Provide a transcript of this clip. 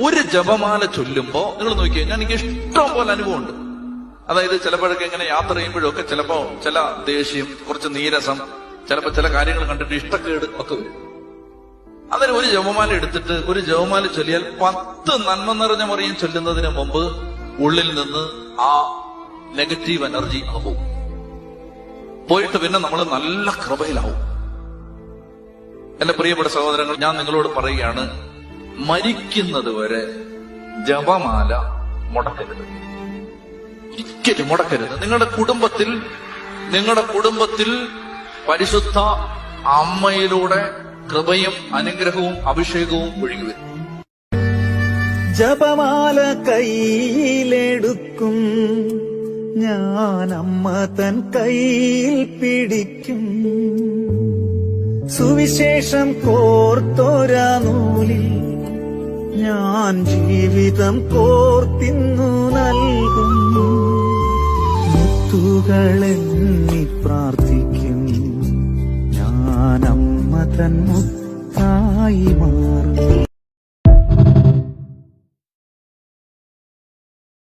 ഒരു ജപമാല ചൊല്ലുമ്പോ നിങ്ങൾ നോക്കിയാൽ ഞാൻ എനിക്ക് ഇഷ്ടം പോലെ അനുഭവമുണ്ട്. അതായത് ചിലപ്പോഴൊക്കെ ഇങ്ങനെ യാത്ര ചെയ്യുമ്പോഴൊക്കെ ചിലപ്പോ ചില ദേഷ്യം, കുറച്ച് നീരസം, ചിലപ്പോ ചില കാര്യങ്ങൾ കണ്ടിട്ട് ഇഷ്ടക്കേട് ഒക്കെ വരും. അതിന് ഒരു ജപമാല എടുത്തിട്ട് ഒരു ജപമാല ചൊല്ലിയാൽ 10 നന്മ നിറഞ്ഞ മറിയം ചൊല്ലുന്നതിന് മുമ്പ് ഉള്ളിൽ നിന്ന് ആ നെഗറ്റീവ് എനർജി ആവും. പോയിട്ട് പിന്നെ നമ്മൾ നല്ല കൃപയിലാവും. എന്റെ പ്രിയപ്പെട്ട സഹോദരങ്ങൾ, ഞാൻ നിങ്ങളോട് പറയുകയാണ്, മരിക്കുന്നത് വരെ ജപമാല മുടക്കരുത്, ഒരിക്കലും മുടക്കരുത്. നിങ്ങളുടെ കുടുംബത്തിൽ പരിശുദ്ധ അമ്മയിലൂടെ കൃപയും അനുഗ്രഹവും അഭിഷേകവും ഒഴുകി വരും. ജപമാല കയ്യിലെടുക്കും ഞാൻ, അമ്മ തൻ കയ്യിൽ പിടിക്കും. സുവിശേഷം കോർത്തോരാ നൂലിൽ ഞാൻ ജീവിതം കോർത്തിന്നു നൽകും. മുത്തുകളെന്നി പ്രാർത്ഥിക്കും ഞാൻ, അമ്മ തൻ മുത്തായി മാറും.